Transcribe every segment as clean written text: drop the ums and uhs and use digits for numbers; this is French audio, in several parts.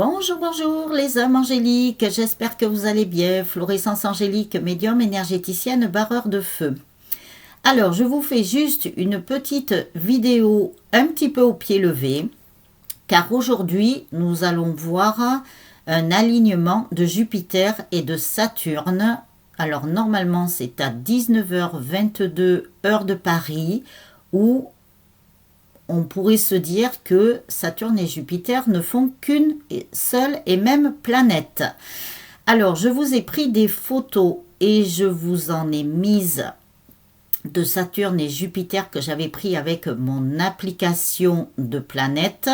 Bonjour, bonjour les âmes angéliques, j'espère que vous allez bien. Florescence angélique, médium, énergéticienne, barreur de feu. Alors, je vous fais juste une petite vidéo un petit peu au pied levé, car aujourd'hui, nous allons voir un alignement de Jupiter et de Saturne. Alors, normalement, c'est à 19h22 heure de Paris, où on pourrait se dire que Saturne et Jupiter ne font qu'une seule et même planète. Alors, je vous ai pris des photos et je vous en ai mises de Saturne et Jupiter que j'avais pris avec mon application de planètes.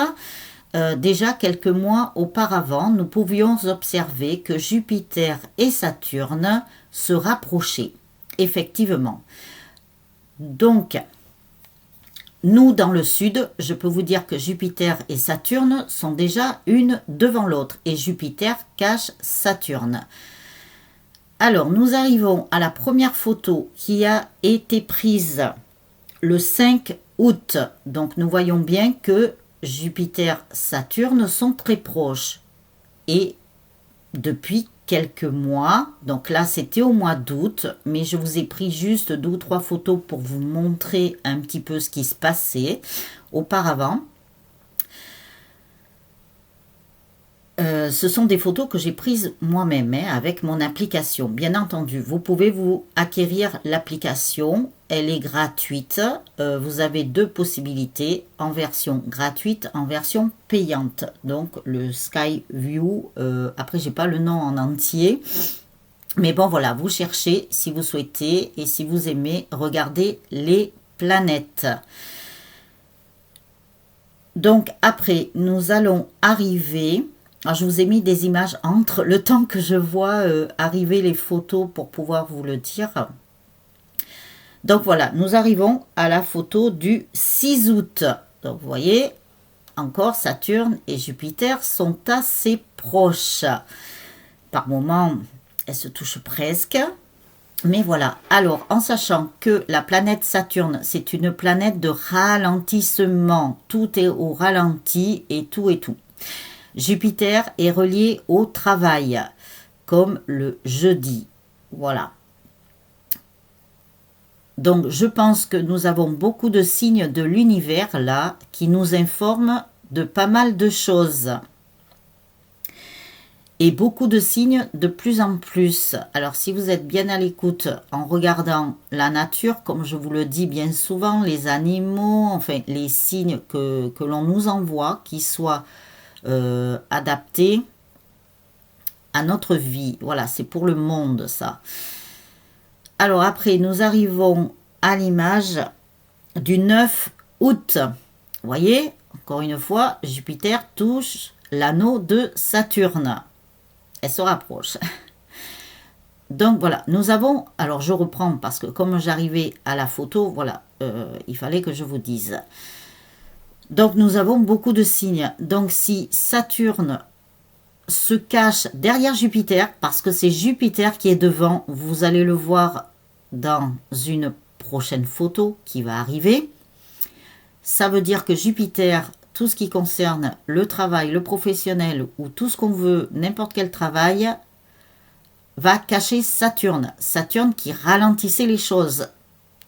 Déjà quelques mois auparavant, nous pouvions observer que Jupiter et Saturne se rapprochaient, effectivement. Donc, nous, dans le sud, je peux vous dire que Jupiter et Saturne sont déjà une devant l'autre et Jupiter cache Saturne. Alors, nous arrivons à la première photo qui a été prise le 5 août. Donc, nous voyons bien que Jupiter et Saturne sont très proches. Et depuis quelques mois, donc là c'était au mois d'août, mais je vous ai pris juste 2 ou 3 photos pour vous montrer un petit peu ce qui se passait auparavant. Ce sont des photos que j'ai prises moi-même avec mon application. Bien entendu, vous pouvez vous acquérir l'application. Elle est gratuite. Vous avez 2 possibilités, en version gratuite, en version payante. Donc le Skyview, après j'ai pas le nom en entier. Mais bon voilà, vous cherchez si vous souhaitez et si vous aimez regarder les planètes. Donc après, nous allons arriver... Alors, je vous ai mis des images entre le temps que je vois arriver les photos pour pouvoir vous le dire. Donc voilà, nous arrivons à la photo du 6 août. Donc vous voyez, encore Saturne et Jupiter sont assez proches. Par moments, elles se touchent presque. Mais voilà, alors en sachant que la planète Saturne, c'est une planète de ralentissement. Tout est au ralenti et tout et tout. Jupiter est relié au travail, comme le jeudi. Voilà. Donc, je pense que nous avons beaucoup de signes de l'univers, là, qui nous informent de pas mal de choses. Et beaucoup de signes de plus en plus. Alors, si vous êtes bien à l'écoute en regardant la nature, comme je vous le dis bien souvent, les animaux, enfin, les signes que l'on nous envoie, qui soient adapté à notre vie. Voilà, c'est pour le monde, ça. Alors après, nous arrivons à l'image du 9 août. Vous voyez, encore une fois, Jupiter touche l'anneau de Saturne. Elle se rapproche. Donc voilà, nous avons... Alors je reprends parce que comme j'arrivais à la photo, voilà, il fallait que je vous dise... Donc, nous avons beaucoup de signes. Donc, si Saturne se cache derrière Jupiter, parce que c'est Jupiter qui est devant, vous allez le voir dans une prochaine photo qui va arriver. Ça veut dire que Jupiter, tout ce qui concerne le travail, le professionnel ou tout ce qu'on veut, n'importe quel travail, va cacher Saturne. Saturne qui ralentissait les choses.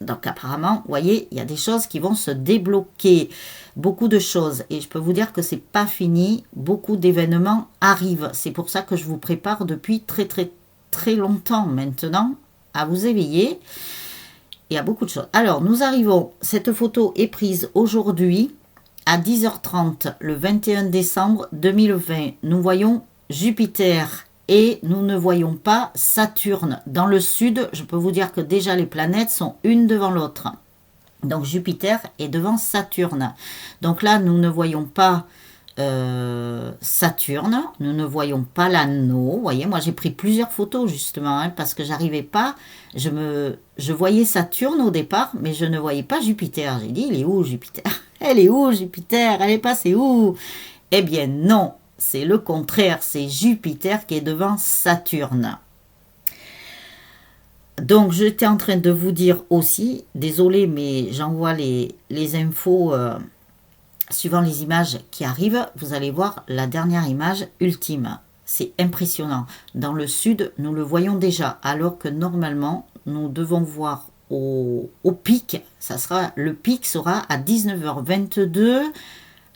Donc apparemment, vous voyez, il y a des choses qui vont se débloquer, beaucoup de choses. Et je peux vous dire que c'est pas fini, beaucoup d'événements arrivent. C'est pour ça que je vous prépare depuis très longtemps maintenant à vous éveiller. Il y a beaucoup de choses. Alors, nous arrivons, cette photo est prise aujourd'hui à 10h30, le 21 décembre 2020. Nous voyons Jupiter et nous ne voyons pas Saturne. Dans le sud, je peux vous dire que déjà les planètes sont une devant l'autre. Donc Jupiter est devant Saturne. Donc là, nous ne voyons pas Saturne, nous ne voyons pas l'anneau. Vous voyez, moi j'ai pris plusieurs photos justement, parce que j'arrivais pas, je voyais Saturne au départ, mais je ne voyais pas Jupiter. J'ai dit, il est où Jupiter? Elle est où Jupiter? Elle est passée où? Eh bien non, c'est le contraire, c'est Jupiter qui est devant Saturne. Donc, j'étais en train de vous dire aussi, désolé, mais j'envoie les infos suivant les images qui arrivent, vous allez voir la dernière image ultime. C'est impressionnant. Dans le sud, nous le voyons déjà, alors que normalement, nous devons voir au pic. Le pic sera à 19h22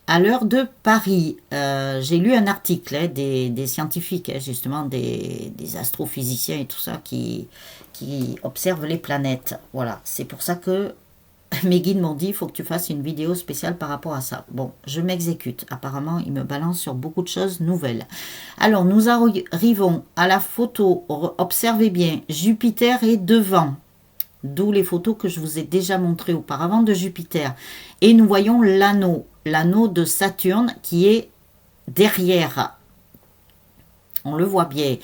à l'heure de Paris. J'ai lu un article des scientifiques, justement des astrophysiciens et tout ça, qui observent les planètes. Voilà, c'est pour ça que mes guides m'ont dit, il faut que tu fasses une vidéo spéciale par rapport à ça. Bon, je m'exécute. Apparemment, ils me balancent sur beaucoup de choses nouvelles. Alors, nous arrivons à la photo. Observez bien, Jupiter est devant. D'où les photos que je vous ai déjà montrées auparavant de Jupiter. Et nous voyons l'anneau de Saturne qui est derrière. On le voit bien.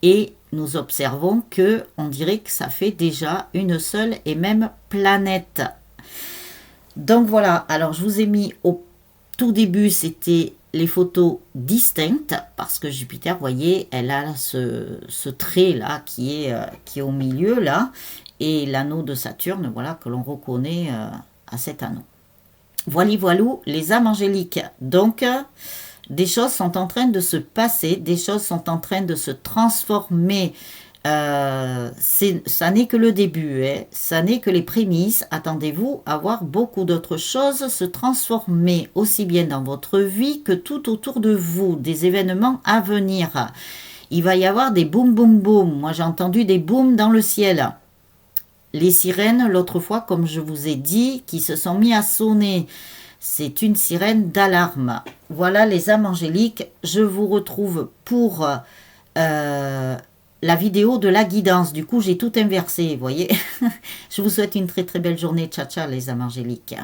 Et nous observons que on dirait que ça fait déjà une seule et même planète. Donc voilà, alors je vous ai mis au tout début, c'était les photos distinctes, parce que Jupiter, vous voyez, elle a ce trait là qui est au milieu là, et l'anneau de Saturne, voilà, que l'on reconnaît à cet anneau. Voilà, les âmes angéliques. Donc, des choses sont en train de se passer, des choses sont en train de se transformer. Ça n'est que le début, ça n'est que les prémices. Attendez-vous à voir beaucoup d'autres choses se transformer, aussi bien dans votre vie que tout autour de vous, des événements à venir. Il va y avoir des boum boum boum. Moi, j'ai entendu des booms dans le ciel. Les sirènes, l'autre fois, comme je vous ai dit, qui se sont mis à sonner. C'est une sirène d'alarme. Voilà les âmes angéliques. Je vous retrouve pour la vidéo de la guidance. Du coup, j'ai tout inversé, vous voyez. Je vous souhaite une très très belle journée. Ciao, ciao les âmes angéliques.